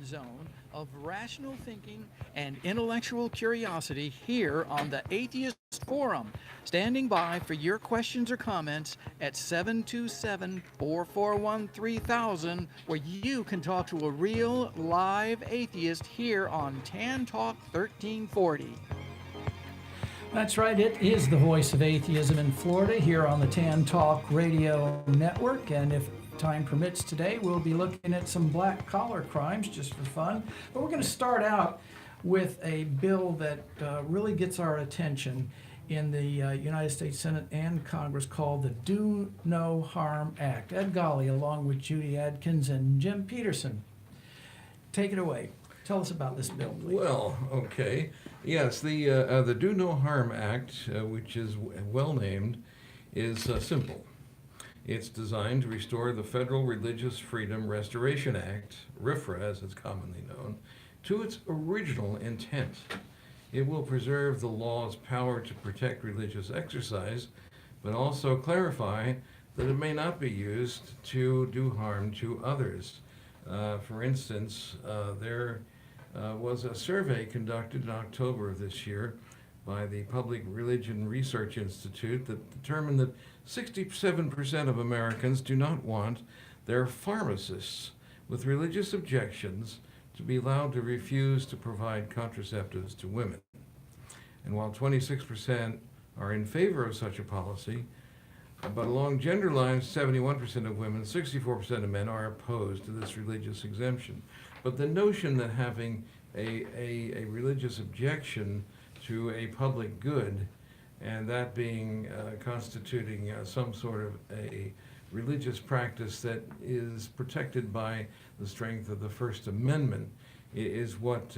zone of rational thinking and intellectual curiosity here on the Atheist Forum. Standing by for your questions or comments at 727-441-3000, where you can talk to a real live atheist here on Tan Talk 1340. That's right, it is the voice of atheism in Florida here on the Tan Talk Radio Network, and if time permits today, we'll be looking at some black collar crimes just for fun. But we're going to start out with a bill that really gets our attention in the United States Senate and Congress called the Do No Harm Act. Ed Golly, along with Judy Adkins and Jim Peterson. Take it away. Tell us about this bill, please. Well, okay. Yes, the Do No Harm Act, which is well named, is simple. It's designed to restore the Federal Religious Freedom Restoration Act, RFRA as it's commonly known, to its original intent. It will preserve the law's power to protect religious exercise, but also clarify that it may not be used to do harm to others. For instance, there was a survey conducted in October of this year by the Public Religion Research Institute that determined that 67% of Americans do not want their pharmacists with religious objections to be allowed to refuse to provide contraceptives to women. And while 26% are in favor of such a policy, but along gender lines, 71% of women, 64% of men are opposed to this religious exemption. But the notion that having a religious objection to a public good, and that being constituting some sort of a religious practice that is protected by the strength of the First Amendment, is what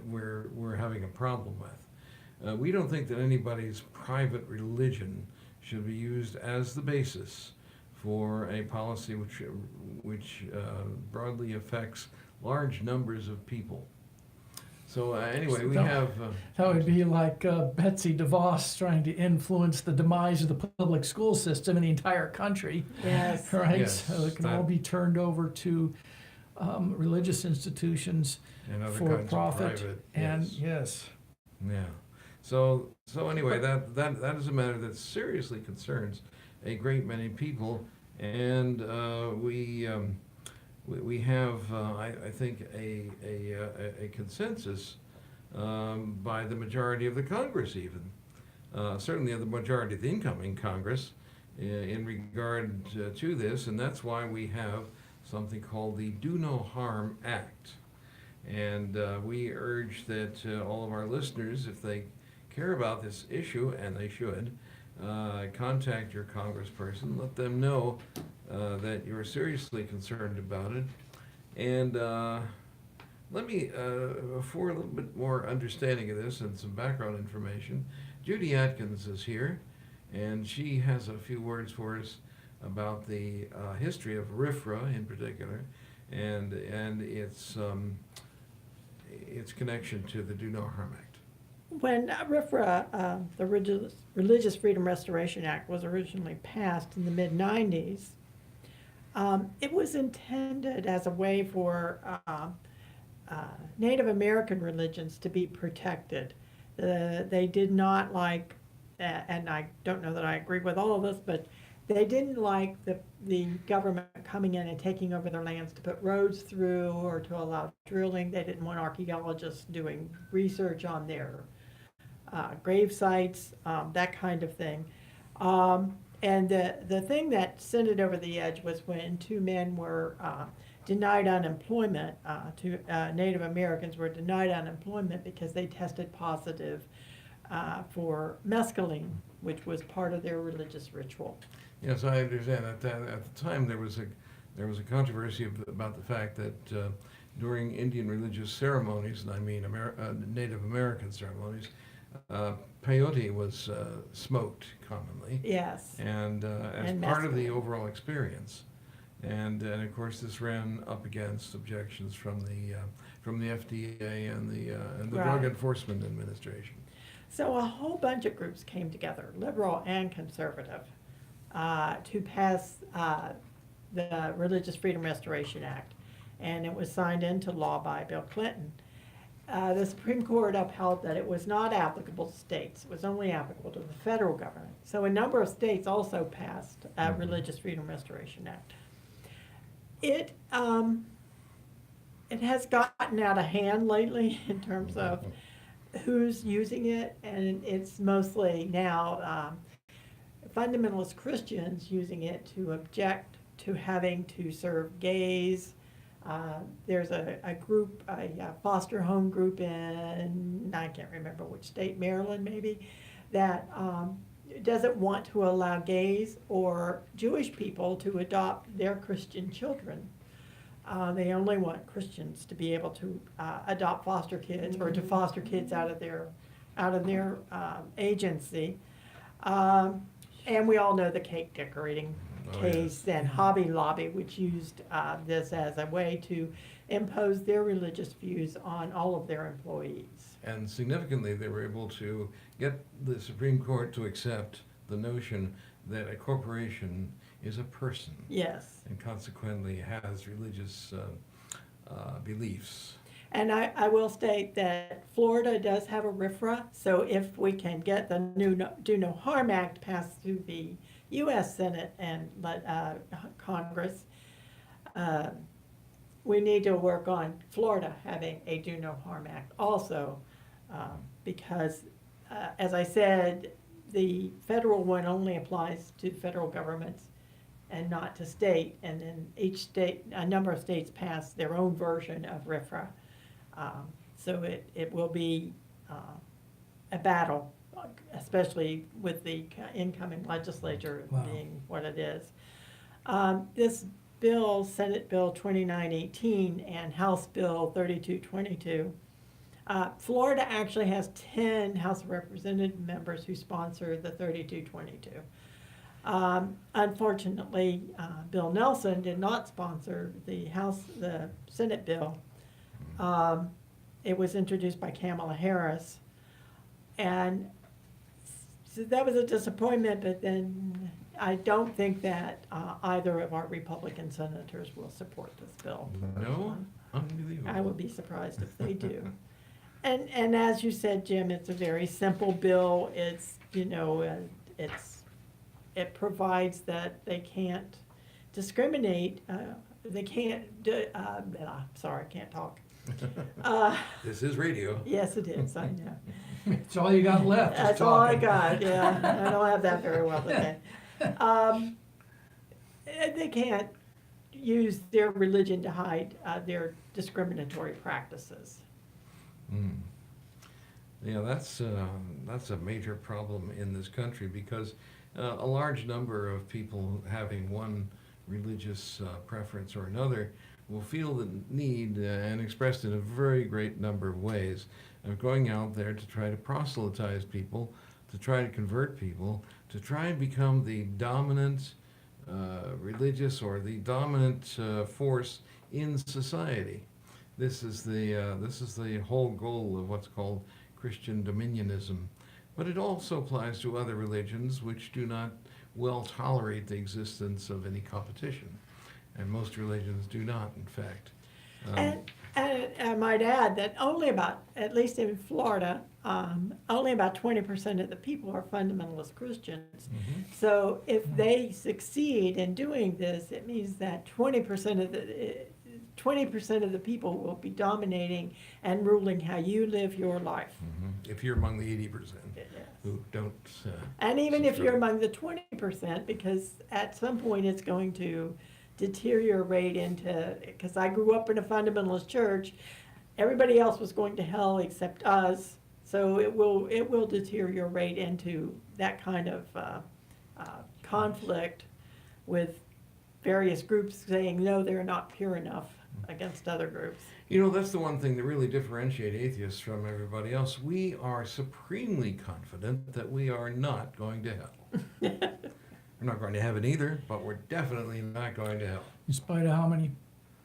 we're having a problem with. We don't think that anybody's private religion should be used as the basis for a policy which broadly affects large numbers of people. So anyway, we have... that would be like Betsy DeVos trying to influence the demise of the public school system in the entire country. Yes. Right? Yes, So it can all be turned over to religious institutions and other for kinds of profit. private, And yes. Yeah. So anyway, that is a matter that seriously concerns a great many people, and we have, I think, a consensus by the majority of the Congress, even certainly the majority of the incoming Congress, in regard to this, and that's why we have something called the Do No Harm Act. And we urge that all of our listeners, if they care about this issue, and they should, contact your congressperson, let them know that you're seriously concerned about it. And let me, for a little bit more understanding of this and some background information, Judy Atkins is here, and she has a few words for us about the history of RFRA in particular, and its connection to the Do No Harm Act. When RFRA, the Religious Freedom Restoration Act, was originally passed in the mid-90s, it was intended as a way for Native American religions to be protected. They did not like, and I don't know that I agree with all of this, but they didn't like the government coming in and taking over their lands to put roads through or to allow drilling. They didn't want archaeologists doing research on their grave sites, that kind of thing. And the thing that sent it over the edge was when two men were denied unemployment, two Native Americans were denied unemployment because they tested positive for mescaline, which was part of their religious ritual. Yes, I understand that. At the time, there was a controversy about the fact that during Indian religious ceremonies, and I mean Native American ceremonies, peyote was smoked commonly. Yes. And as And part of the mescaline. overall experience, and of course this ran up against objections from the FDA and the Right. Drug Enforcement Administration. So a whole bunch of groups came together, liberal and conservative, to pass the Religious Freedom Restoration Act. and it was signed into law by Bill Clinton. The Supreme Court upheld that it was not applicable to states. It was only applicable to the federal government. So a number of states also passed a Religious Freedom Restoration Act. It has gotten out of hand lately in terms of who's using it, and it's mostly now fundamentalist Christians using it to object to having to serve gays. There's a group, a foster home group in, I can't remember which state, Maryland maybe, that doesn't want to allow gays or Jewish people to adopt their Christian children. They only want Christians to be able to adopt foster kids or to foster kids out of their agency. And we all know the cake decorating case and Hobby Lobby, which used this as a way to impose their religious views on all of their employees. And significantly, they were able to get the Supreme Court to accept the notion that a corporation is a person. Yes. And consequently has religious beliefs. And I will state that Florida does have a RFRA, so if we can get the new Do No Harm Act passed through the U.S. Senate and Congress, we need to work on Florida having a Do No Harm Act also, because, as I said, the federal one only applies to federal governments and not to state, and then each state, a number of states pass their own version of RFRA. So it will be a battle, especially with the incoming legislature being what it is. This bill, Senate Bill 2918 and House Bill 3222, Florida actually has 10 House of Representative members who sponsor the 3222. Unfortunately, Bill Nelson did not sponsor the Senate bill. It was introduced by Kamala Harris, and so that was a disappointment, but then I don't think that either of our Republican senators will support this bill. No? Unbelievable. I would be surprised if they do. And as you said, Jim, it's a very simple bill. It's, it provides that they can't discriminate, they can't, sorry, I can't talk. This is radio. Yes, it is, I know. It's all you got left. is That's all I talking. got, yeah. I don't have that very well today. They can't use their religion to hide their discriminatory practices. Mm. Yeah, that's a major problem in this country because a large number of people having one religious preference or another will feel the need, and expressed in a very great number of ways, of going out there to try to proselytize people, to try to convert people, to try and become the dominant religious or the dominant force in society. This is the whole goal of what's called Christian dominionism. But it also applies to other religions which do not well tolerate the existence of any competition. And most religions do not, in fact. And I might add that only about, at least in Florida, only about 20% of the people are fundamentalist Christians. Mhm. So if they succeed in doing this, it means that 20% of the people will be dominating and ruling how you live your life. Mhm. If you're among the 80% who don't. And even if you're subscribe. among the 20%, because at some point it's going to deteriorate into, because I grew up in a fundamentalist church, everybody else was going to hell except us, so it will deteriorate into that kind of conflict with various groups saying, no, they're not pure enough against other groups. You know, that's the one thing that really differentiates atheists from everybody else. We are supremely confident that we are not going to hell. We're not going to heaven either, but we're definitely not going to hell. In spite of how many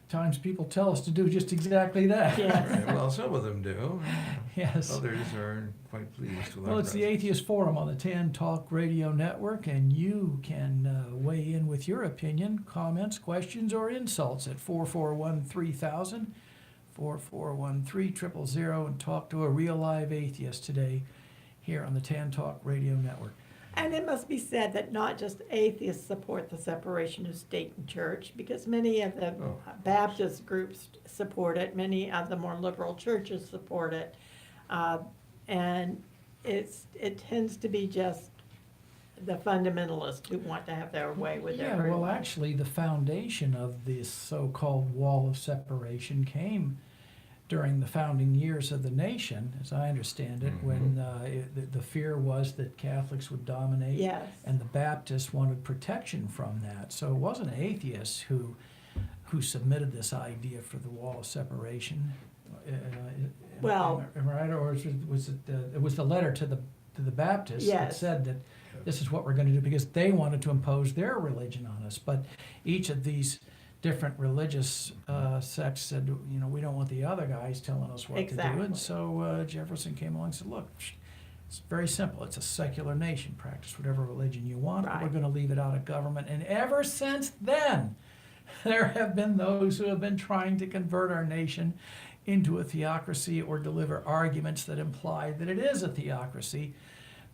times people tell us to do just exactly that. Yes. Right, well, some of them do. Yes. Others are quite pleased with Well, our it's the presence. Atheist Forum on the 10 Talk Radio Network, and you can weigh in with your opinion, comments, questions, or insults at 441-3000, 441-3000, and talk to a real live atheist today here on the 10 Talk Radio Network. And it must be said that not just atheists support the separation of state and church, because many of the Oh. Baptist groups support it, many of the more liberal churches support it. And it tends to be just the fundamentalists who want to have their way with Yeah, everyone. well, actually, the foundation of this so-called wall of separation came during the founding years of the nation, as I understand it, when the fear was that Catholics would dominate, Yes. and the Baptists wanted protection from that. So it wasn't atheists who submitted this idea for the wall of separation. Well- am I right, or it was the letter to the Baptists that Yes. said that this is what we're going to do, because they wanted to impose their religion on us. But each of these different religious sects said, we don't want the other guys telling us what to do. Exactly. And so Jefferson came along and said, look, it's very simple. It's a secular nation. Practice whatever religion you want. Right. We're going to leave it out of government. And ever since then, there have been those who have been trying to convert our nation into a theocracy or deliver arguments that imply that it is a theocracy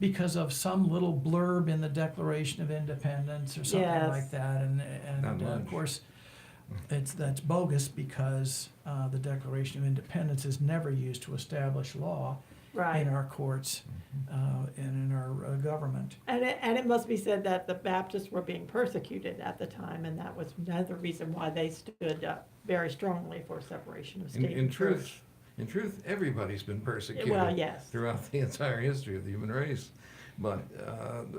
because of some little blurb in the Declaration of Independence or something Yes. like that. And Not of much. course, that's bogus, because the Declaration of Independence is never used to establish law Right. in our courts and in our government. And it must be said that the Baptists were being persecuted at the time, and that was another reason why they stood up very strongly for separation of state In and truth, church. in truth, everybody's been persecuted. Well, yes. Throughout the entire history of the human race. But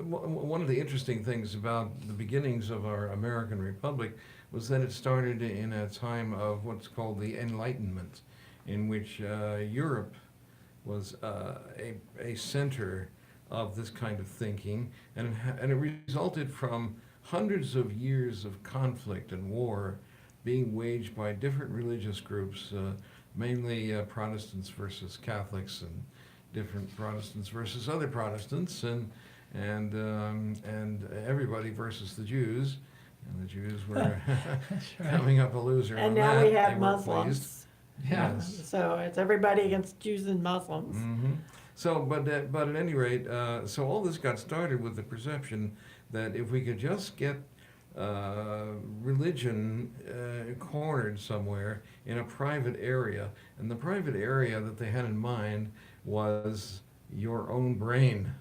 one of the interesting things about the beginnings of our American Republic was that it started in a time of what's called the Enlightenment, in which Europe was a center of this kind of thinking, and it resulted from hundreds of years of conflict and war being waged by different religious groups, mainly Protestants versus Catholics, and different Protestants versus other Protestants, and everybody versus the Jews, and the Jews were coming up a loser And on now that. we They have weren't Muslims. pleased. Yeah. Yes. So it's everybody against Jews and Muslims. Mhm. So, but at any rate, so all this got started with the perception that if we could just get religion cornered somewhere in a private area, and the private area that they had in mind was your own brain.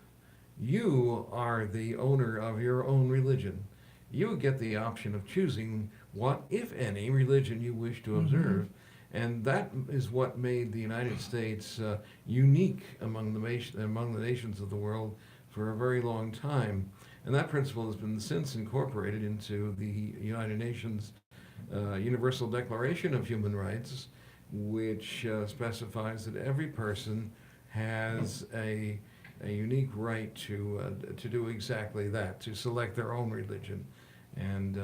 You are the owner of your own religion. You get the option of choosing what, if any, religion you wish to observe. And that is what made the United States unique among the nations of the world for a very long time. And that principle has been since incorporated into the United Nations Universal Declaration of Human Rights, which specifies that every person has a unique right to do exactly that, to select their own religion. And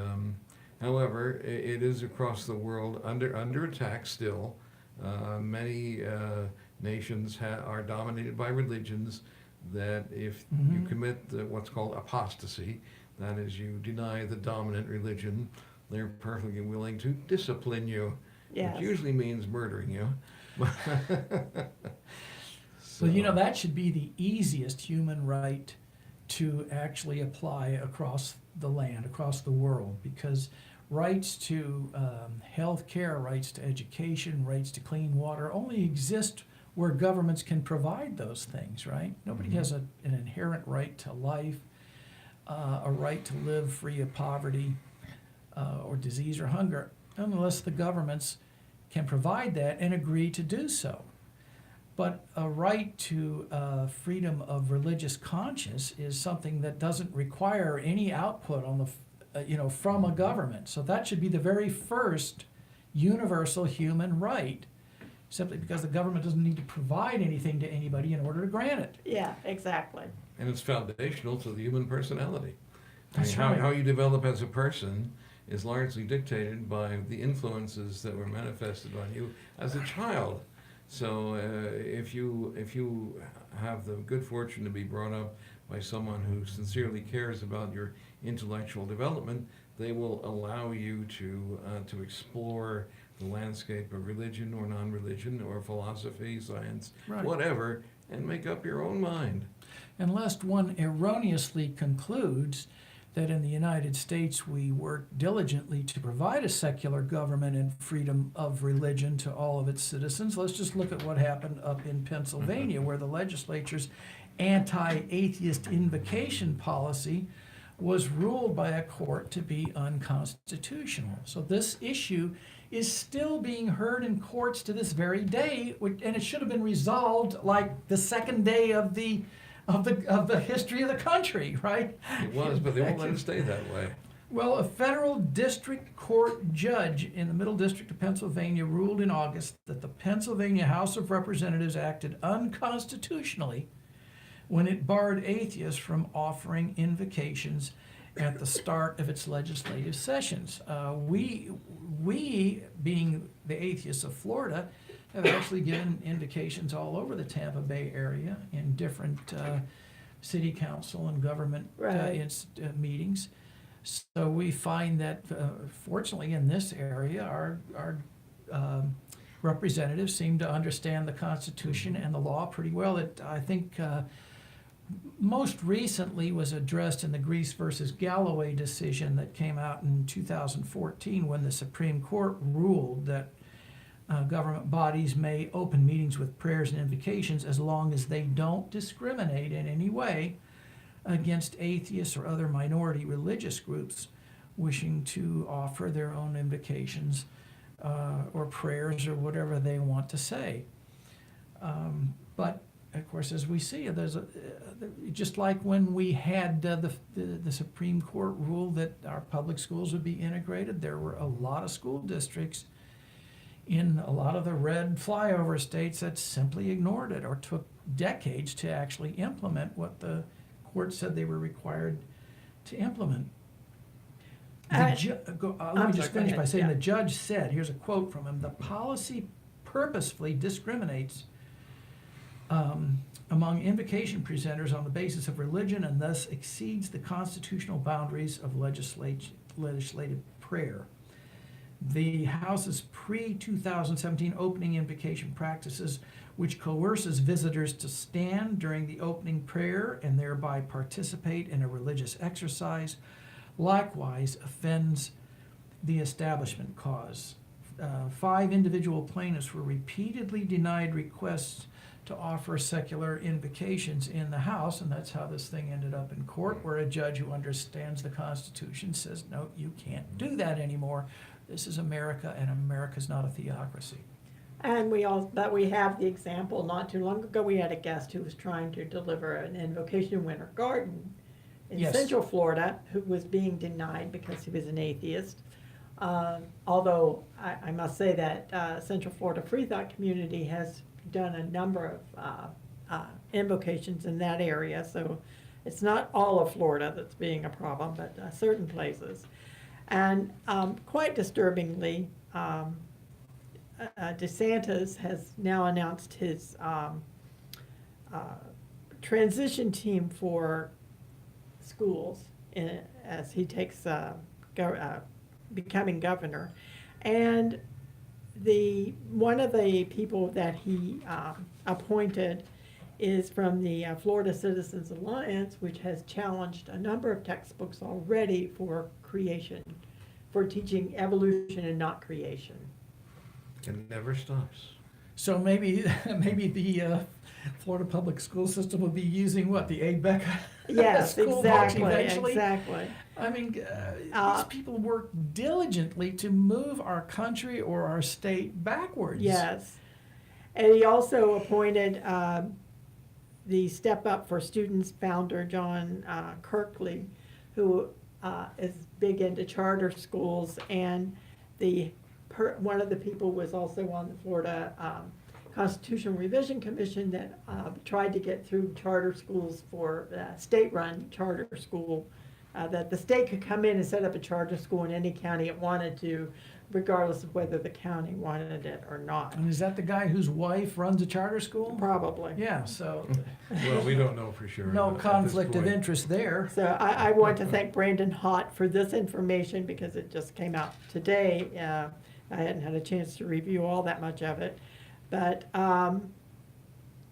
however, it is across the world under attack still. Many nations are dominated by religions that if you commit what's called apostasy, that is, you deny the dominant religion, they're perfectly willing to discipline you, Yes. which usually means murdering you. So, that should be the easiest human right to actually apply across the land, across the world, because rights to health care, rights to education, rights to clean water only exist where governments can provide those things, right? Nobody has an inherent right to life, a right to live free of poverty or disease or hunger, unless the governments can provide that and agree to do so. But a right to freedom of religious conscience is something that doesn't require any output on the, from a government. So that should be the very first universal human right, simply because the government doesn't need to provide anything to anybody in order to grant it. Yeah, exactly. And it's foundational to the human personality. That's how, right. how you develop as a person is largely dictated by the influences that were manifested on you as a child. So if you have the good fortune to be brought up by someone who sincerely cares about your intellectual development, they will allow you to explore the landscape of religion or non-religion or philosophy, science, Right. whatever, and make up your own mind. And lest one erroneously concludes that in the United States we work diligently to provide a secular government and freedom of religion to all of its citizens, let's just look at what happened up in Pennsylvania, where the legislature's anti-atheist invocation policy was ruled by a court to be unconstitutional. So this issue is still being heard in courts to this very day, and it should have been resolved like the second day of the history of the country, right? It was, but they won't let it stay that way. Well, a federal district court judge in the Middle District of Pennsylvania ruled in August that the Pennsylvania House of Representatives acted unconstitutionally when it barred atheists from offering invocations at the start of its legislative sessions. We, being the Atheists of Florida, have actually given invocations all over the Tampa Bay area in different city council and government Right. meetings. So we find that, fortunately, in this area, our representatives seem to understand the Constitution and the law pretty well. It, I think, most recently was addressed in the Grease versus Galloway decision that came out in 2014, when the Supreme Court ruled that government bodies may open meetings with prayers and invocations as long as they don't discriminate in any way against atheists or other minority religious groups wishing to offer their own invocations or prayers or whatever they want to say. But of course, as we see, there's just like when we had the Supreme Court rule that our public schools would be integrated, there were a lot of school districts in a lot of the red flyover states that simply ignored it or took decades to actually implement what the court said they were required to implement. Let me just finish by saying the judge said, here's a quote from him, "The policy purposefully discriminates among invocation presenters on the basis of religion and thus exceeds the constitutional boundaries of legislative prayer. The House's pre-2017 opening invocation practices, which coerces visitors to stand during the opening prayer and thereby participate in a religious exercise, likewise offends the establishment cause. 5 individual plaintiffs were repeatedly denied requests to offer secular invocations in the House, and that's how this thing ended up in court, where a judge who understands the Constitution says, no, you can't do that anymore. This is America, and America's not a theocracy. And we have the example, not too long ago, we had a guest who was trying to deliver an invocation in Winter Garden in Yes. Central Florida, who was being denied because he was an atheist. Although I must say that Central Florida Free Thought community has done a number of invocations in that area, so it's not all of Florida that's being a problem, but certain places. And quite disturbingly, DeSantis has now announced his transition team for schools as he takes becoming governor. And one of the people that he appointed is from the Florida Citizens Alliance, which has challenged a number of textbooks already for creation, for teaching evolution and not creation. It never stops. So maybe the Florida public school system will be using what, the ABEC Yes, school books exactly, eventually? exactly. I mean, these people work diligently to move our country or our state backwards. Yes. And he also appointed the Step Up for Students founder, John Kirkley, who is big into charter schools, and one of the people was also on the Florida Constitutional Revision Commission that tried to get through charter schools for state-run charter school that the state could come in and set up a charter school in any county it wanted to, regardless of whether the county wanted it or not. And is that the guy whose wife runs a charter school? Probably. Yeah, so Well, we don't know for sure. no at this conflict of point. interest there. So I want to thank Brandon Hott for this information because it just came out today. I hadn't had a chance to review all that much of it. But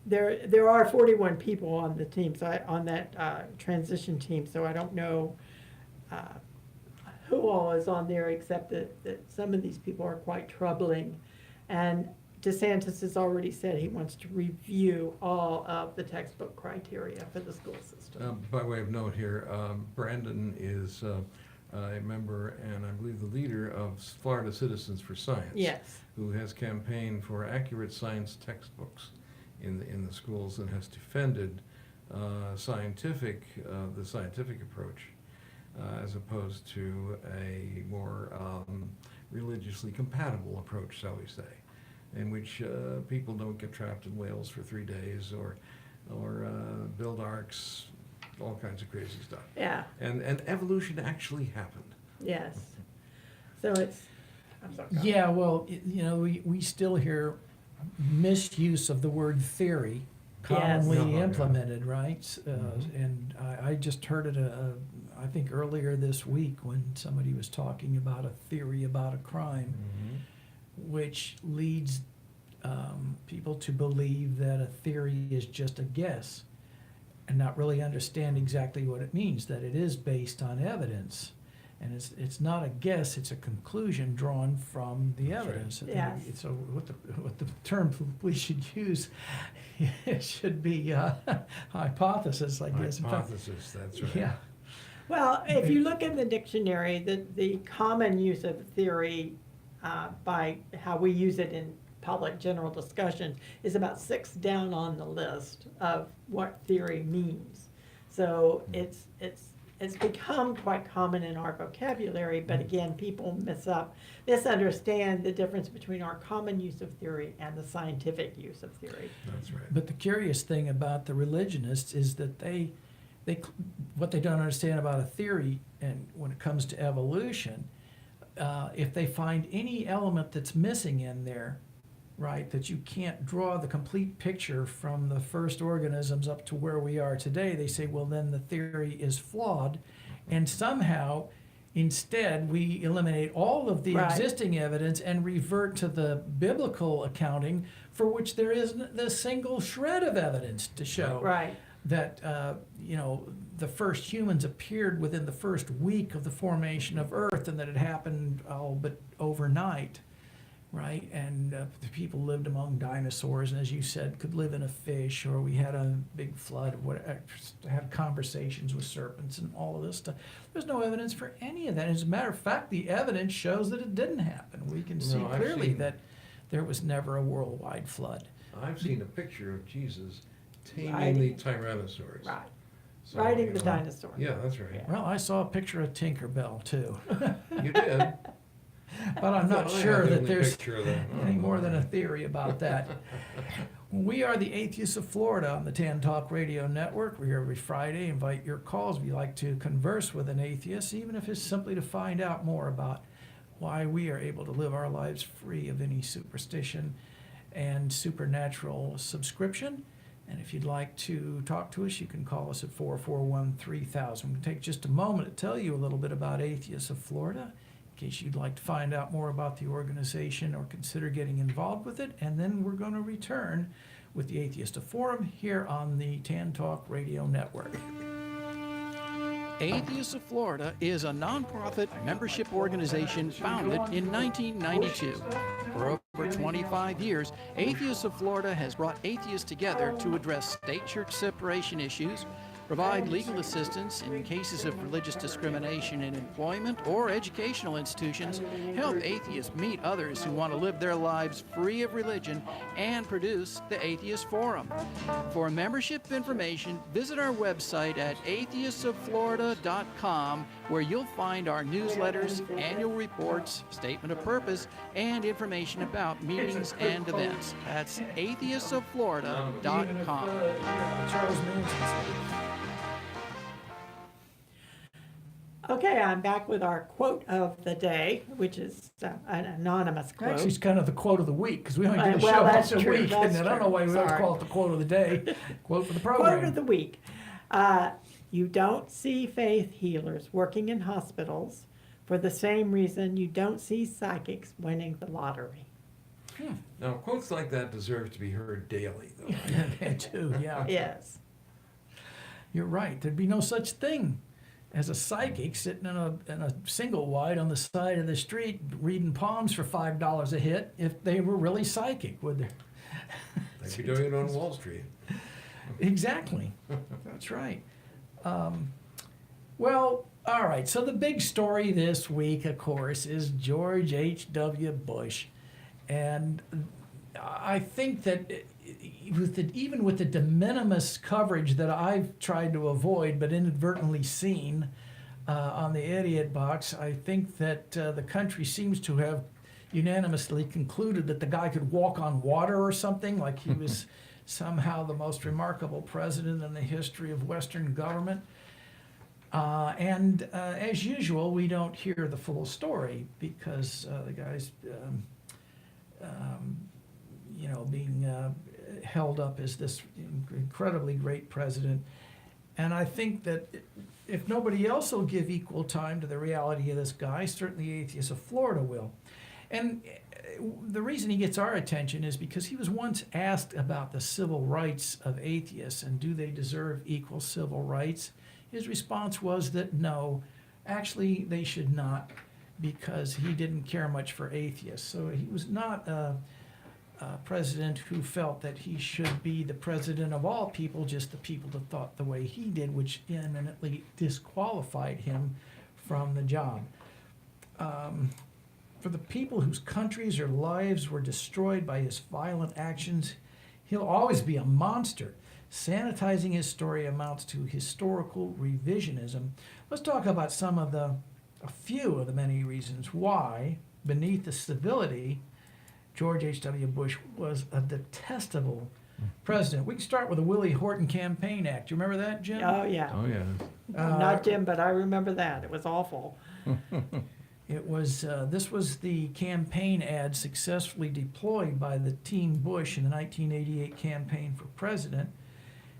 there are 41 people on the team, so on that transition team, so I don't know who all is on there, except that some of these people are quite troubling. And DeSantis has already said he wants to review all of the textbook criteria for the school system. By way of note here, Brandon is a member and I believe the leader of Florida Citizens for Science. Yes. Who has campaigned for accurate science textbooks in the schools and has defended the scientific approach as opposed to a more religiously compatible approach, shall we say, in which people don't get trapped in whales for 3 days or build arks, all kinds of crazy stuff. Yeah, And evolution actually happened. yes. So I'm sorry. Yeah, well, we still hear misuse of the word theory commonly Yes. implemented, right? And I just heard it, I think earlier this week when somebody was talking about a theory about a crime, which leads people to believe that a theory is just a guess and not really understand exactly what it means, that it is based on evidence. And it's not a guess, it's a conclusion drawn from the That's right. evidence. I think Yes. So what the term we should use, it should be hypothesis, I guess. In fact, Hypothesis, that's right. yeah. Well, if you look in the dictionary, the common use of theory by how we use it in public general discussions is about 6 down on the list of what theory means. So it's become quite common in our vocabulary, but again, people misunderstand the difference between our common use of theory and the scientific use of theory. That's right. But the curious thing about the religionists is that they what they don't understand about a theory, and when it comes to evolution, if they find any element that's missing in there, right, that you can't draw the complete picture from the first organisms up to where we are today, they say, well, then the theory is flawed, and somehow instead we eliminate all of the Right. existing evidence and revert to the biblical accounting, for which there isn't a single shred of evidence to show Right. that the first humans appeared within the first week of the formation of Earth, and that it happened all but overnight, right? And the people lived among dinosaurs, and as you said, could live in a fish, or we had a big flood, had conversations with serpents and all of this stuff. There's no evidence for any of that. As a matter of fact, the evidence shows that it didn't happen. We can see No, I've clearly seen- that there was never a worldwide flood. I've seen a picture of Jesus taming Riding. the Tyrannosaurus. Right. So, Riding you the know, dinosaur. Yeah, that's right. Yeah. Well, I saw a picture of Tinkerbell too, You did. but I'm not I thought I sure had the that only there's picture of that. any more than a theory about that. We are the Atheists of Florida on the Tan Talk Radio Network. We're here every Friday. Invite your calls if you like to converse with an atheist, even if it's simply to find out more about why we are able to live our lives free of any superstition and supernatural subscription. And if you'd like to talk to us, you can call us at 441-3000. We'll take just a moment to tell you a little bit about Atheists of Florida, in case you'd like to find out more about the organization or consider getting involved with it. And then we're going to return with the Atheist of Forum here on the Tan Talk Radio Network. Atheists of Florida is a nonprofit membership organization founded in 1992. For over 25 years, Atheists of Florida has brought atheists together to address state-church separation issues, provide legal assistance in cases of religious discrimination in employment or educational institutions, help atheists meet others who want to live their lives free of religion, and produce the Atheist Forum. For membership information, visit our website at atheistofflorida.com, where you'll find our newsletters, annual reports, statement of purpose, and information about meetings and events. That's atheistofflorida.com. Charles Manson. Okay, I'm back with our quote of the day, which is an anonymous quote. Actually, it's kind of the quote of the week, because we only do the Well, show that's once a true, week, that's and I don't know true. why we always Sorry. call it the quote of the day. Quote for the program. Quote of the week. You don't see faith healers working in hospitals for the same reason you don't see psychics winning the lottery. Now, quotes like that deserve to be heard daily, though. Yeah, too, yeah. Yes. You're right. There'd be no such thing as a psychic sitting in a single wide on the side of the street reading palms for $5 a hit if they were really psychic, would there? They'd be doing it on Wall Street. Exactly. That's right. Well, all right. So the big story this week, of course, is George H.W. Bush. And I think that even with the de minimis coverage that I've tried to avoid but inadvertently seen on the Idiot Box, I think that the country seems to have unanimously concluded that the guy could walk on water or something, like he was somehow the most remarkable president in the history of Western government. And as usual, we don't hear the full story because the guy's being held up as this incredibly great president. And I think that if nobody else will give equal time to the reality of this guy, certainly Atheists of Florida will. And the reason he gets our attention is because he was once asked about the civil rights of atheists and do they deserve equal civil rights. His response was that no, actually they should not, because he didn't care much for atheists. So he was not a president who felt that he should be the president of all people, just the people that thought the way he did, which eminently disqualified him from the job. For the people whose countries or lives were destroyed by his violent actions, he'll always be a monster. Sanitizing his story amounts to historical revisionism. Let's talk about a few of the many reasons why, beneath the civility, George H.W. Bush was a detestable president. We can start with the Willie Horton Campaign Act. You remember that, Jim? Oh, yeah. Oh, yeah. Not Jim, but I remember that. It was awful. It was. This was the campaign ad successfully deployed by the Team Bush in the 1988 campaign for president.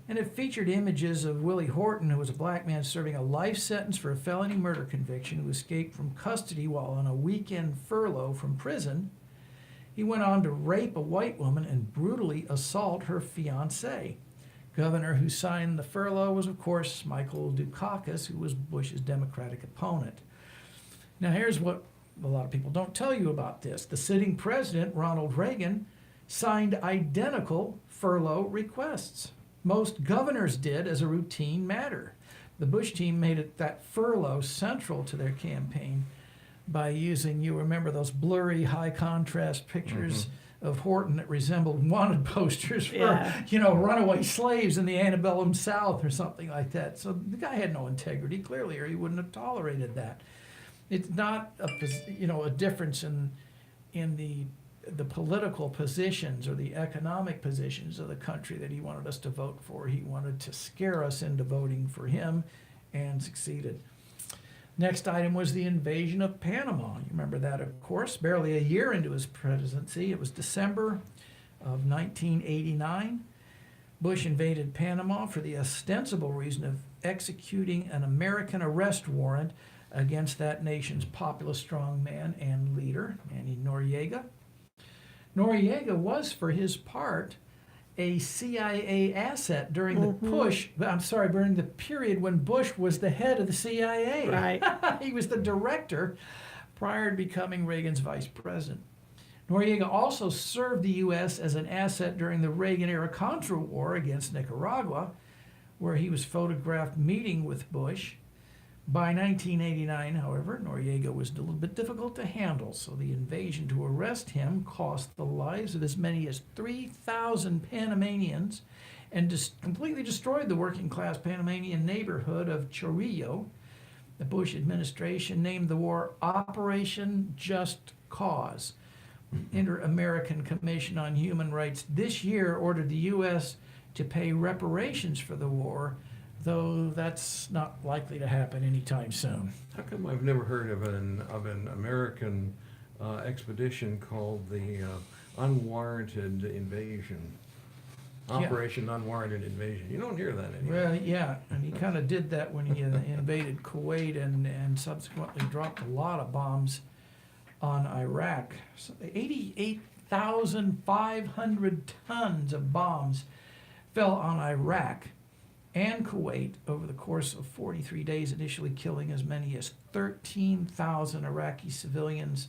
And it featured images of Willie Horton, who was a black man serving a life sentence for a felony murder conviction, who escaped from custody while on a weekend furlough from prison. He went on to rape a white woman and brutally assault her fiancé. Governor who signed the furlough was, of course, Michael Dukakis, who was Bush's Democratic opponent. Now, here's what a lot of people don't tell you about this. The sitting president, Ronald Reagan, signed identical furlough requests. Most governors did as a routine matter. The Bush team made it that furlough central to their campaign by using, you remember those blurry, high contrast pictures of Horton that resembled wanted posters for, runaway slaves in the antebellum South or something like that. So the guy had no integrity, clearly, or he wouldn't have tolerated that. It's not a difference in the political positions or the economic positions of the country that he wanted us to vote for. He wanted to scare us into voting for him and succeeded. Next item was the invasion of Panama. You remember that, of course, barely a year into his presidency. It was December of 1989. Bush invaded Panama for the ostensible reason of executing an American arrest warrant against that nation's populist strongman and leader, Manny Noriega. Noriega was, for his part, a CIA asset during during the period when Bush was the head of the CIA. Right. He was the director prior to becoming Reagan's vice president. Noriega also served the U.S. as an asset during the Reagan-era Contra War against Nicaragua, where he was photographed meeting with Bush. By 1989, however, Noriega was a little bit difficult to handle, so the invasion to arrest him cost the lives of as many as 3,000 Panamanians and completely destroyed the working-class Panamanian neighborhood of Chorrillo. The Bush administration named the war Operation Just Cause. Inter-American Commission on Human Rights this year ordered the U.S. to pay reparations for the war, though that's not likely to happen anytime soon. How come I've never heard of an American expedition called the Unwarranted Invasion? Yeah. Operation Unwarranted Invasion. You don't hear that anymore. Well, yeah, and he kind of did that when he invaded Kuwait and subsequently dropped a lot of bombs on Iraq. So 88,500 tons of bombs fell on Iraq and Kuwait over the course of 43 days, initially killing as many as 13,000 Iraqi civilians,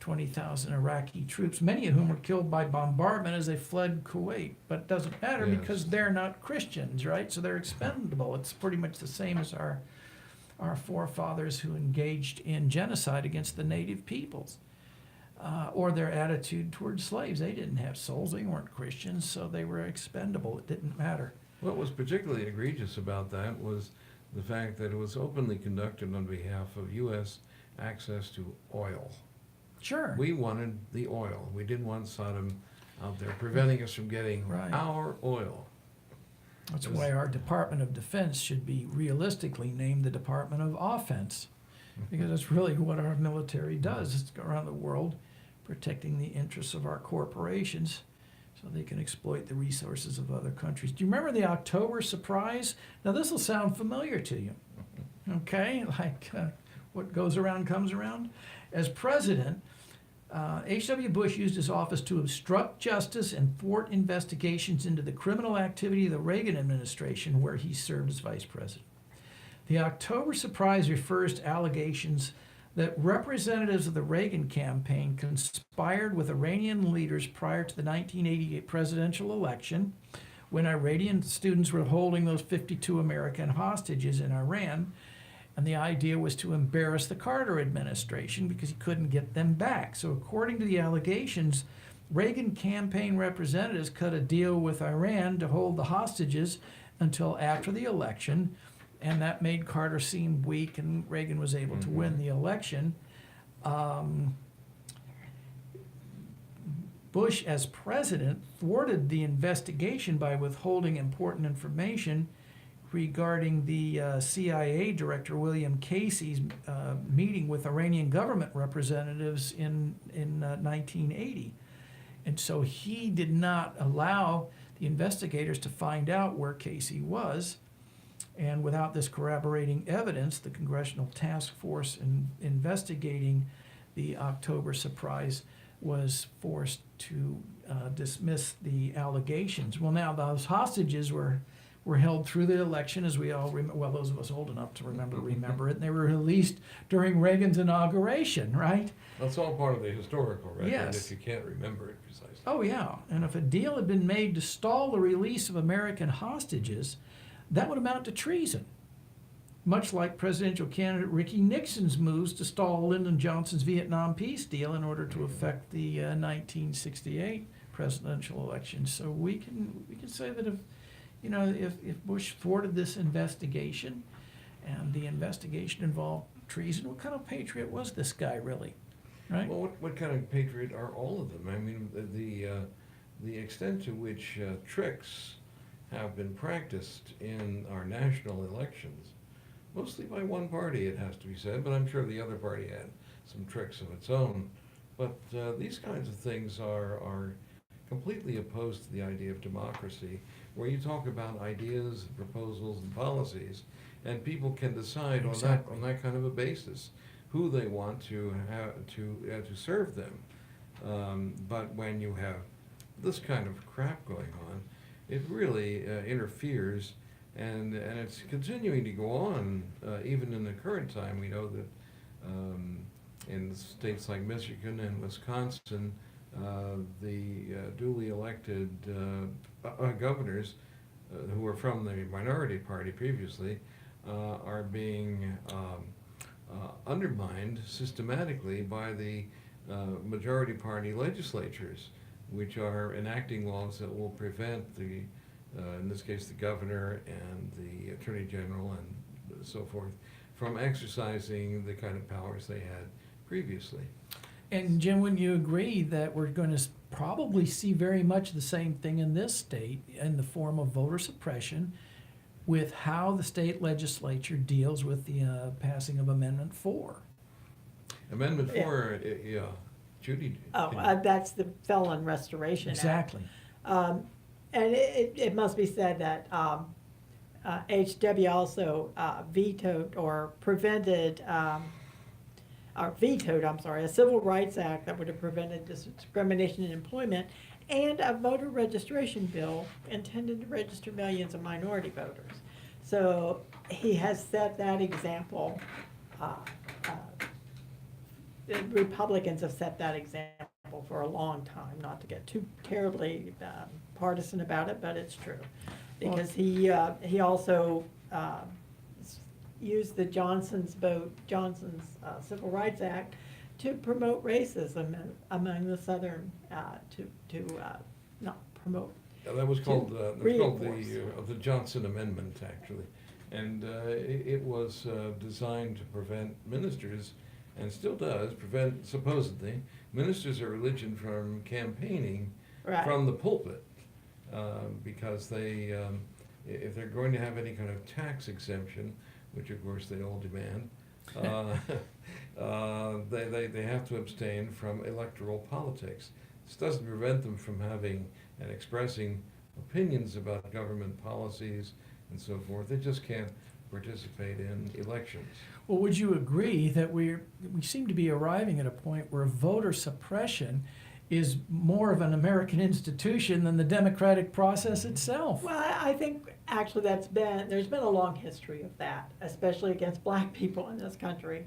20,000 Iraqi troops, many of whom were killed by bombardment as they fled Kuwait. But it doesn't matter Yes. because they're not Christians, right? So they're expendable. It's pretty much the same as our forefathers who engaged in genocide against the native peoples, or their attitude towards slaves. They didn't have souls. They weren't Christians, so they were expendable. It didn't matter. What was particularly egregious about that was the fact that it was openly conducted on behalf of U.S. access to oil. Sure. We wanted the oil. We didn't want Saddam out there preventing us from getting Right. our oil. That's why our Department of Defense should be realistically named the Department of Offense, because that's really what our military does. It's go around the world protecting the interests of our corporations so they can exploit the resources of other countries. Do you remember the October surprise? Now, this will sound familiar to you, okay? Like what goes around comes around. As president, H.W. Bush used his office to obstruct justice and thwart investigations into the criminal activity of the Reagan administration, where he served as vice president. The October surprise refers to allegations that representatives of the Reagan campaign conspired with Iranian leaders prior to the 1988 presidential election, when Iranian students were holding those 52 American hostages in Iran. And the idea was to embarrass the Carter administration because he couldn't get them back. So according to the allegations, Reagan campaign representatives cut a deal with Iran to hold the hostages until after the election, and that made Carter seem weak, and Reagan was able to win the election. Bush, as president, thwarted the investigation by withholding important information regarding the CIA director William Casey's meeting with Iranian government representatives in 1980. And so he did not allow the investigators to find out where Casey was. And without this corroborating evidence, the Congressional Task Force investigating the October surprise was forced to dismiss the allegations. Well, now those hostages were held through the election, as we all remember. Well, those of us old enough to remember it. And they were released during Reagan's inauguration, right? That's all part of the historical record, Yes. if you can't remember it precisely. Oh, yeah. And if a deal had been made to stall the release of American hostages, that would amount to treason, much like presidential candidate Ricky Nixon's moves to stall Lyndon Johnson's Vietnam peace deal in order to effect the 1968 presidential election. So we can say that if Bush thwarted this investigation, and the investigation involved treason, what kind of patriot was this guy really, right? Well, what kind of patriot are all of them? I mean, the extent to which tricks have been practiced in our national elections, mostly by one party, it has to be said, but I'm sure the other party had some tricks of its own. But these kinds of things are completely opposed to the idea of democracy, where you talk about ideas, proposals, and policies, and people can decide Exactly. on that kind of a basis who they want to have to serve them. But when you have this kind of crap going on, it really interferes, and it's continuing to go on even in the current time. We know that in states like Michigan and Wisconsin, the duly elected governors who were from the minority party previously are being undermined systematically by the majority party legislatures, which are enacting laws that will prevent the, in this case, the governor and the attorney general and so forth, from exercising the kind of powers they had previously. And Jim, wouldn't you agree that we're going to probably see very much the same thing in this state in the form of voter suppression, with how the state legislature deals with the passing of Amendment 4. Amendment Yeah. 4, yeah, Judy. Oh, can you- that's the Felon Restoration Act. Exactly. And it must be said that HW also vetoed or prevented, or vetoed, I'm sorry, a Civil Rights Act that would have prevented discrimination in employment, and a voter registration bill intended to register millions of minority voters. So he has set that example. The Republicans have set that example for a long time, not to get too terribly partisan about it, but it's true. Because he also used the Johnson's Civil Rights Act to promote racism among the Southern, not promote. Yeah, that was called reinforce. the Johnson Amendment, actually. And it was designed to prevent ministers, and still does, prevent, supposedly, ministers of religion from campaigning Right. from the pulpit. Because they, if they're going to have any kind of tax exemption, which of course they all demand, they have to abstain from electoral politics. This doesn't prevent them from having and expressing opinions about government policies and so forth. They just can't participate in elections. Well, would you agree that we seem to be arriving at a point where voter suppression is more of an American institution than the democratic process itself? Well, I think actually there's been a long history of that, especially against black people in this country.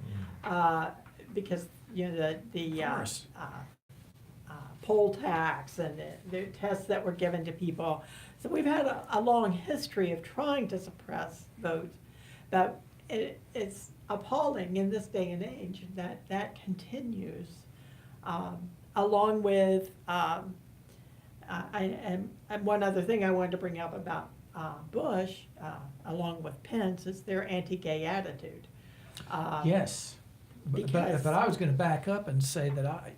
Because, the Of course. poll tax and the tests that were given to people. So we've had a long history of trying to suppress votes, but it's appalling in this day and age that continues. Along with, and one other thing I wanted to bring up about Bush, along with Pence, is their anti-gay attitude. Yes. Because- But I was going to back up and say that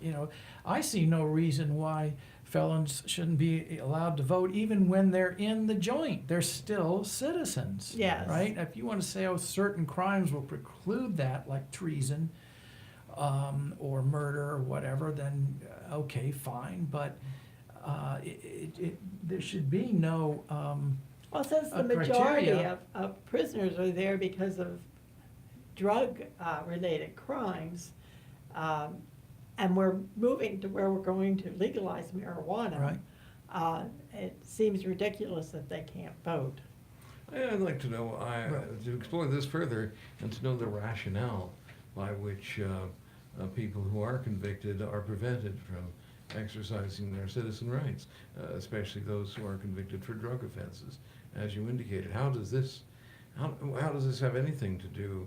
I see no reason why felons shouldn't be allowed to vote even when they're in the joint. They're still citizens. Yes. Right? If you want to say, certain crimes will preclude that, like treason or murder or whatever, then okay, fine. But there should be no Well, since the a majority criteria. of prisoners are there because of drug-related crimes, and we're moving to where we're going to legalize marijuana. Right. It seems ridiculous that they can't vote. I'd like to know, to explore this further and to know the rationale by which people who are convicted are prevented from exercising their citizen rights, especially those who are convicted for drug offenses, as you indicated. How does this have anything to do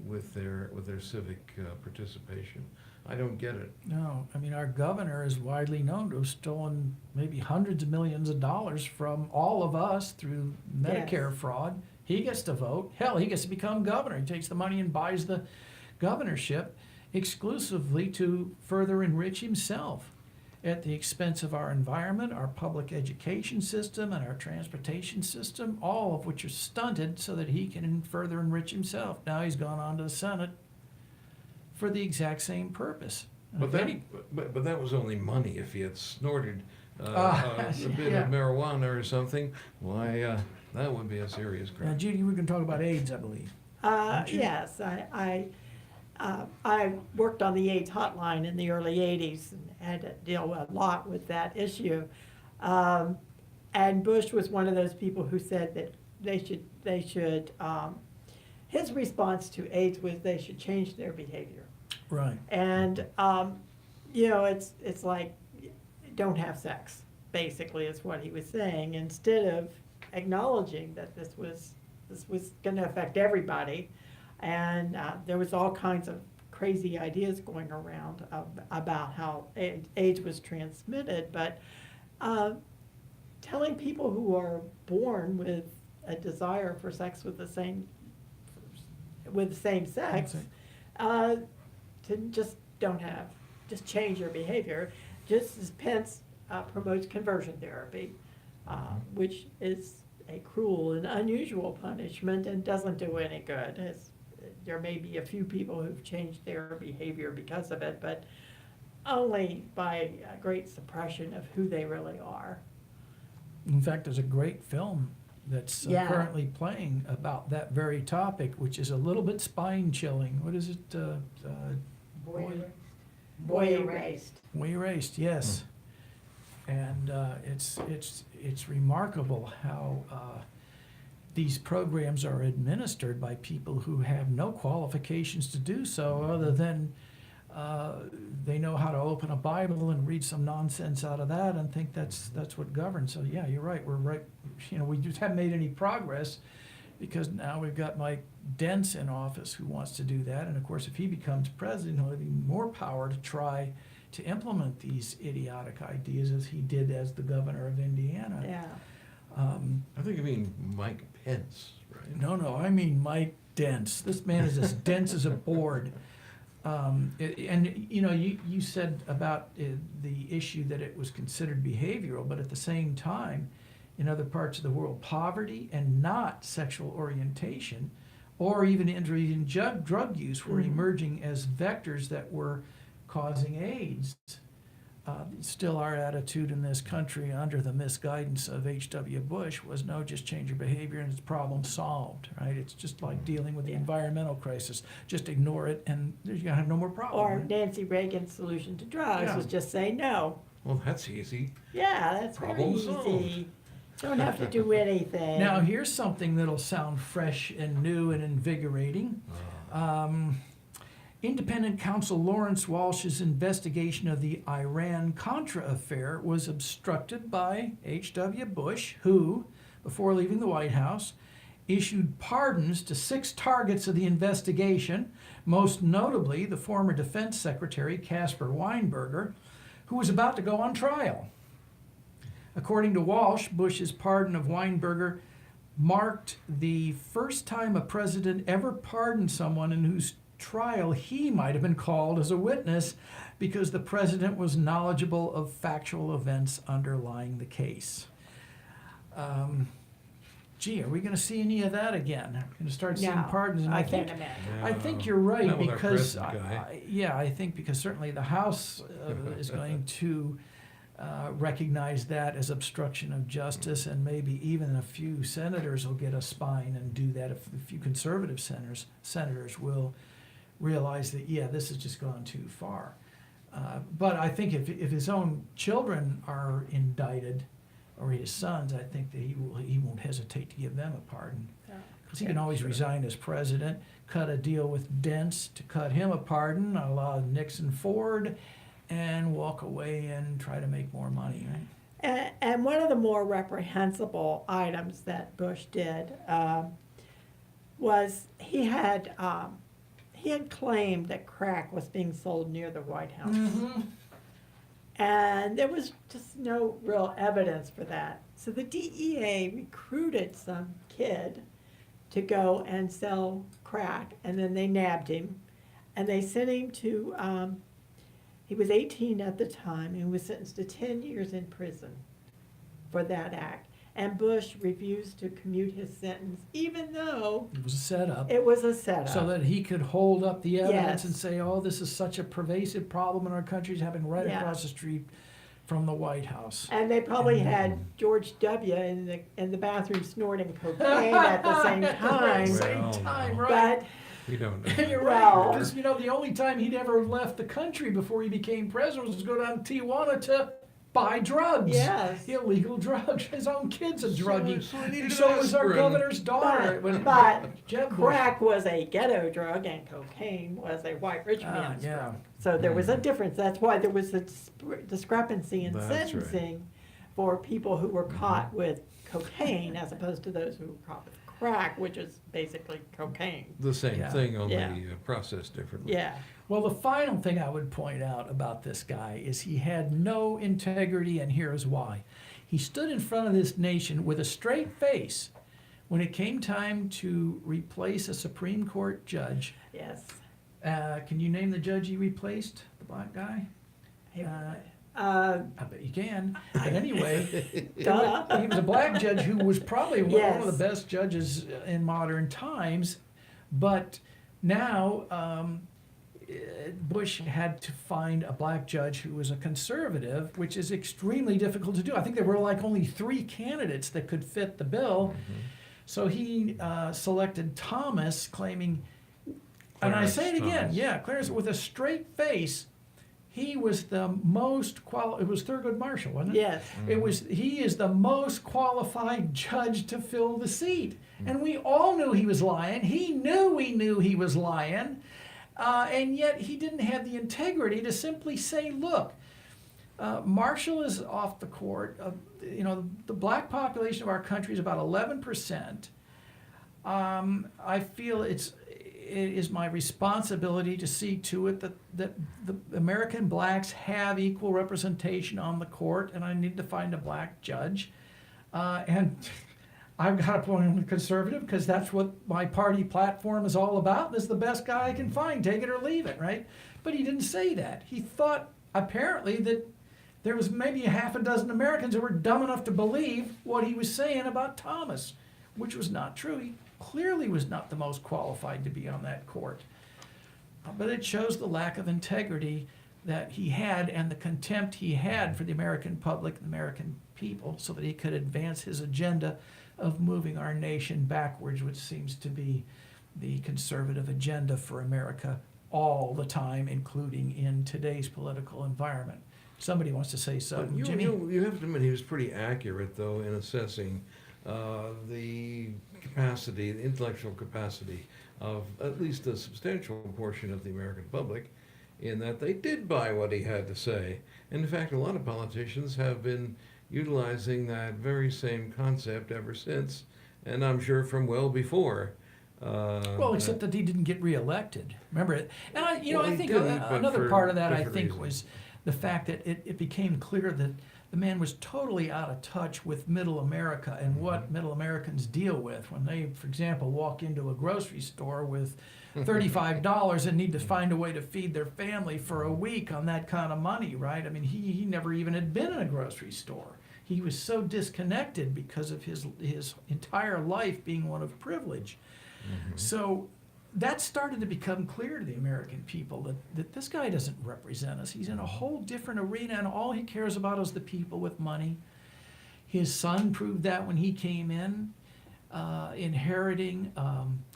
with their civic participation? I don't get it. No, I mean, our governor is widely known to have stolen maybe hundreds of millions of dollars from all of us through Medicare Yes. fraud. He gets to vote. Hell, he gets to become governor. He takes the money and buys the governorship exclusively to further enrich himself at the expense of our environment, our public education system, and our transportation system, all of which are stunted so that he can further enrich himself. Now he's gone on to the Senate for the exact same purpose. And But if that, any- but that was only money. If he had snorted a bit yeah. of marijuana or something, why, that would be a serious Now, crime. Judy, we're going to talk about AIDS, I believe. Aren't you? Yes, I worked on the AIDS hotline in the early 80s and had to deal a lot with that issue. And Bush was one of those people who said that they should, his response to AIDS was they should change their behavior. Right. And, it's like, don't have sex, basically, is what he was saying, instead of acknowledging that this was gonna affect everybody. And there was all kinds of crazy ideas going around about how AIDS was transmitted, but telling people who are born with a desire for sex with the same sex, to just change your behavior, just as Pence promotes conversion therapy, which is a cruel and unusual punishment and doesn't do any good. There may be a few people who've changed their behavior because of it, but only by a great suppression of who they really are. In fact, there's a great film that's Yeah. currently playing about that very topic, which is a little bit spine-chilling. What is it? Boy Erased. We Erased, yes. And it's remarkable how these programs are administered by people who have no qualifications to do so, other than they know how to open a Bible and read some nonsense out of that and think that's what governs. So yeah, you're right. We're right. We just haven't made any progress because now we've got Mike Dents in office who wants to do that, and of course, if he becomes president, he'll have even more power to try to implement these idiotic ideas as he did as the governor of Indiana. Yeah. I think you mean Mike Pence, right? No, I mean Mike Dents. This man is as dense as a board. And you said about the issue that it was considered behavioral, but at the same time, in other parts of the world, poverty and not sexual orientation, or even drug use, were emerging as vectors that were causing AIDS. Still, our attitude in this country, under the misguidance of H.W. Bush, was no, just change your behavior and it's problem solved, right? It's just like dealing with the environmental crisis. Just ignore it and you're gonna have no more problem. Or right? Nancy Reagan's solution to drugs Yeah. was just say no. Well, that's easy. Yeah, that's very Problem easy. solved. Don't have to do anything. Now, here's something that'll sound fresh and new and invigorating. Independent counsel Lawrence Walsh's investigation of the Iran-Contra affair was obstructed by H.W. Bush, who, before leaving the White House, issued pardons to 6 targets of the investigation, most notably the former Defense Secretary Caspar Weinberger, who was about to go on trial. According to Walsh, Bush's pardon of Weinberger marked the first time a president ever pardoned someone in whose trial he might have been called as a witness because the president was knowledgeable of factual events underlying the case. Gee, are we going to see any of that again? We're going to start seeing No, pardons. And I can't imagine. I think you're right Not with our because president guy. I think because certainly the House is going to recognize that as obstruction of justice, and maybe even a few senators will get a spine and do that. If a few conservative senators will realize that this has just gone too far. But I think if his own children are indicted, or his sons, I think that he won't hesitate to give them a pardon. Because he can always resign as president, cut a deal with Dents to cut him a pardon, a la Nixon Ford, and walk away and try to make more money, right? And one of the more reprehensible items that Bush did was he had claimed that crack was being sold near the White House. Mm-hmm. And there was just no real evidence for that. So the DEA recruited some kid to go and sell crack, and then they nabbed him. And they sent him to, he was 18 at the time, and was sentenced to 10 years in prison for that act. And Bush refused to commute his sentence, even though It was a setup. it was a setup. So that he could hold up the evidence Yes. and say, oh, this is such a pervasive problem in our country, it's happening right Yeah. across the street from the White House. And they probably had George W. in the bathroom snorting cocaine at the same time. Same Well, time, no. right? But We don't know. You're Well- right, because the only time he'd ever left the country before he became president was to go down to Tijuana to buy drugs. Yes. Illegal drugs. His own kid's a druggie. so he needed And so was our aspirin. governor's daughter. but Jeb Bush. crack was a ghetto drug and cocaine was a white rich man's yeah. drug. So there was a difference. That's why there was a discrepancy in That's right. sentencing for people who were caught with cocaine as opposed to those who were caught with crack, which is basically cocaine. The same Yeah. thing, only Yeah. processed differently. Yeah. Well, the final thing I would point out about this guy is he had no integrity, and here's why. He stood in front of this nation with a straight face when it came time to replace a Supreme Court judge. Yes. Can you name the judge he replaced, the black guy? He- Uh, I bet you can. But anyway, Duh. he was a black judge who was probably one of Yes. the best judges in modern times. But now Bush had to find a black judge who was a conservative, which is extremely difficult to do. I think there were like only 3 candidates that could fit the bill. So he selected Thomas, claiming, and I say it again, Clarence Clarence, with a straight face, he was the most it was Thurgood Marshall, wasn't it? yes. He is the most qualified judge to fill the seat. And we all knew he was lying. He knew we knew he was lying. And yet he didn't have the integrity to simply say, look, Marshall is off the court. The black population of our country is about 11%. I feel it is my responsibility to see to it that the American blacks have equal representation on the court, and I need to find a black judge. And I've got to point him conservative because that's what my party platform is all about. This is the best guy I can find. Take it or leave it, right? But he didn't say that. He thought, apparently, that there was maybe a half a dozen Americans who were dumb enough to believe what he was saying about Thomas, which was not true. He clearly was not the most qualified to be on that court. But it shows the lack of integrity that he had and the contempt he had for the American public, the American people, so that he could advance his agenda of moving our nation backwards, which seems to be the conservative agenda for America all the time, including in today's political environment. Somebody wants to say something. Jimmy? You have to admit he was pretty accurate, though, in assessing the capacity, the intellectual capacity of at least a substantial portion of the American public, in that they did buy what he had to say. And in fact, a lot of politicians have been utilizing that very same concept ever since, and I'm sure from well before. Well, except that he didn't get reelected. Remember it? And I He think didn't, but another for part of that, I different think, reasons. was the fact that it became clear that the man was totally out of touch with middle America and what middle Americans deal with when they, for example, walk into a grocery store with $35 and need to find a way to feed their family for a week on that kind of money, right? I mean, he never even had been in a grocery store. He was so disconnected because of his entire life being one of privilege. So that started to become clear to the American people that this guy doesn't represent us. He's in a whole different arena, and all he cares about is the people with money. His son proved that when he came in, inheriting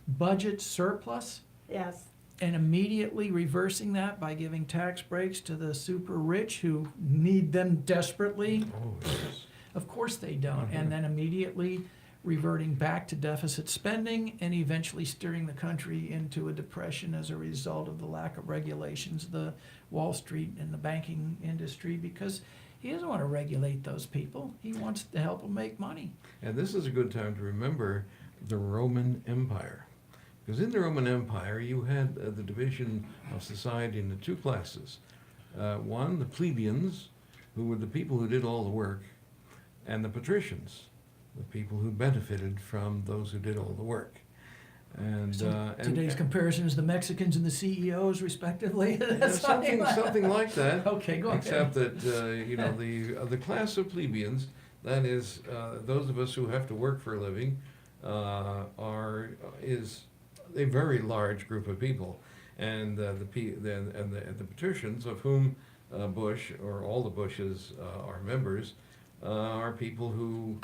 budget surplus Yes. and immediately reversing that by giving tax breaks to the super rich who need them desperately. Oh, yes. Of course they don't. And then immediately reverting back to deficit spending and eventually steering the country into a depression as a result of the lack of regulations, the Wall Street and the banking industry, because he doesn't want to regulate those people. He wants to help them make money. And this is a good time to remember the Roman Empire. Because in the Roman Empire, you had the division of society into 2 classes. One, the plebeians, who were the people who did all the work, and the patricians, the people who benefited from those who did all the work. And Today's comparison is the Mexicans and the CEOs, respectively. That's something like that. Okay, go ahead. Except that the class of plebeians, that is, those of us who have to work for a living, is a very large group of people, and the patricians, of whom Bush or all the Bushes are members, are people who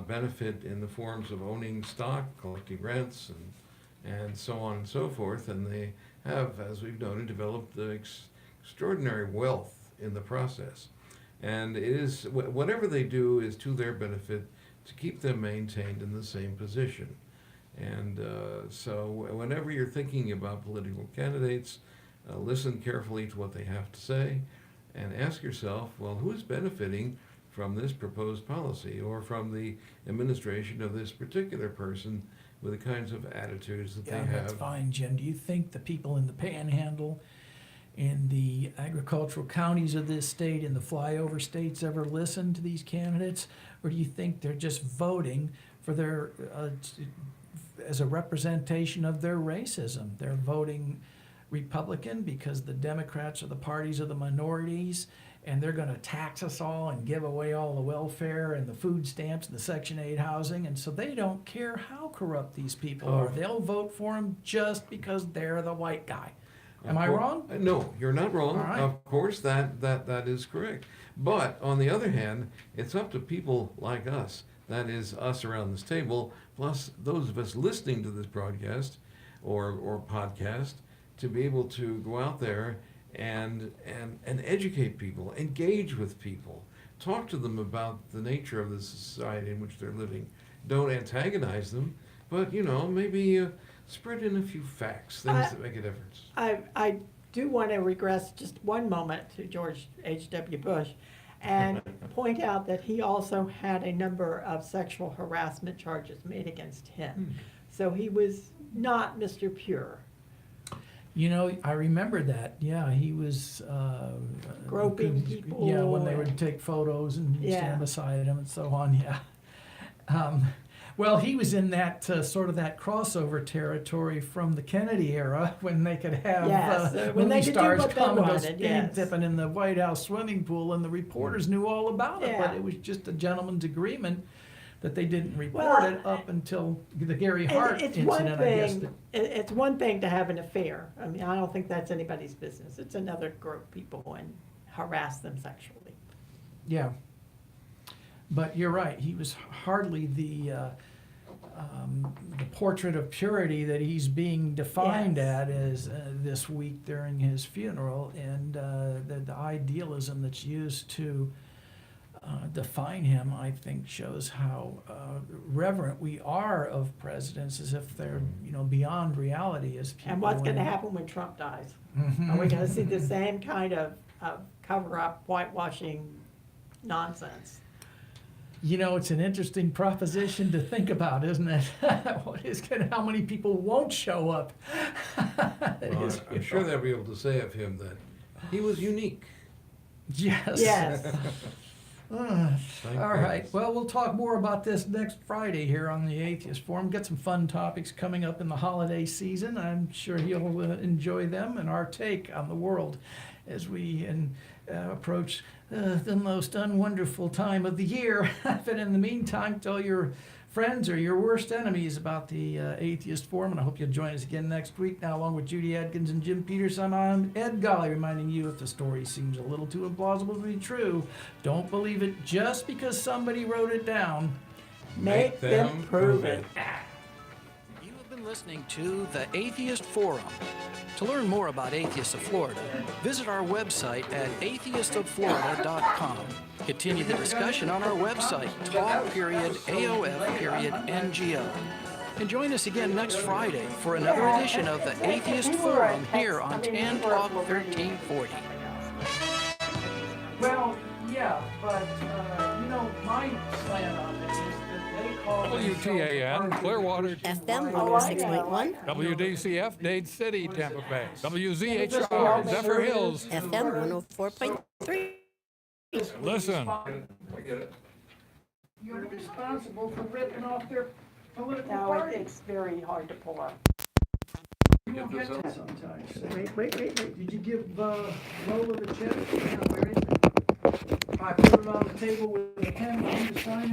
benefit in the forms of owning stock, collecting rents, and so on and so forth. And they have, as we've noted, developed extraordinary wealth in the process. And it is, whatever they do is to their benefit to keep them maintained in the same position. And so whenever you're thinking about political candidates, listen carefully to what they have to say and ask yourself, well, who's benefiting from this proposed policy or from the administration of this particular person with the kinds of attitudes that they have? That's fine, Jim. Do you think the people in the Panhandle, in the agricultural counties of this state, in the flyover states ever listen to these candidates? Or do you think they're just voting for their as a representation of their racism? They're voting Republican because the Democrats are the parties of the minorities, and they're going to tax us all and give away all the welfare and the food stamps and the Section 8 housing. And so they don't care how corrupt these people are. They'll vote for them just because they're the white guy. Am I wrong? No, you're not wrong. All right. Of course, that is correct. But on the other hand, it's up to people like us, that is us around this table, plus those of us listening to this broadcast or podcast, to be able to go out there and educate people, engage with people, talk to them about the nature of the society in which they're living. Don't antagonize them, but maybe spread in a few facts, things that make a difference. I do want to regress just one moment to George H.W. Bush and point out that he also had a number of sexual harassment charges made against him. So he was not Mr. Pure. I remember that. Yeah, he was Groping people. Yeah, when they would take photos and stand beside him and so on. Yeah. Well, he was in that sort of that crossover territory from the Kennedy era when they could have when they movie could do stars what they come and go wanted, speed tipping in the White House swimming pool, and the reporters knew all about it, but Yeah. it was just a gentleman's agreement that they didn't report it up until the Gary Hart It's incident, one I guess. thing. It's one thing to have an affair. I mean, I don't think that's anybody's business. It's another group people and harass them sexually. Yeah. But you're right, he was hardly the portrait of purity that he's being defined Yes. at as this week during his funeral, and the idealism that's used to define him, I think, shows how reverent we are of presidents, as if they're beyond reality as people. And what's going to and- happen when Trump dies? Are we going to see the same kind of cover-up, whitewashing nonsense? It's an interesting proposition to think about, isn't it? How many people won't show up? Well, I'm sure they'll be able to say of him that he was unique. Yes. Yes. Thank All right. goodness. Well, we'll talk more about this next Friday here on the Atheist Forum. Got some fun topics coming up in the holiday season. I'm sure you'll enjoy them and our take on the world as we approach the most unwonderful time of the year. But in the meantime, tell your friends or your worst enemies about the Atheist Forum, and I hope you'll join us again next week. Now, along with Judy Adkins and Jim Peters, I'm Ed Golly, reminding you, if the story seems a little too implausible to be true, don't believe it just because somebody wrote it down. Make them prove it. You have been listening to the Atheist Forum. To learn more about Atheists of Florida, visit our website at atheistofflorida.com. Continue the discussion on our website, talk.aof.ngo. And join us again next Friday for another edition of the Atheist Forum here on 10 Talk 1340. Well, yeah, but, my slant on it is that they call WTAN, Clearwater, FM 106.1, WDCF, Dade City, Tampa Bay, WZHR, Zephyr Hills. FM 104.3. Listen. You're responsible for ripping off their political No, party. it's very hard to pull up. You don't get that sometimes. Wait. Did you give Lola the check? Yeah, where is it? I put it on the table with a pen for you to sign.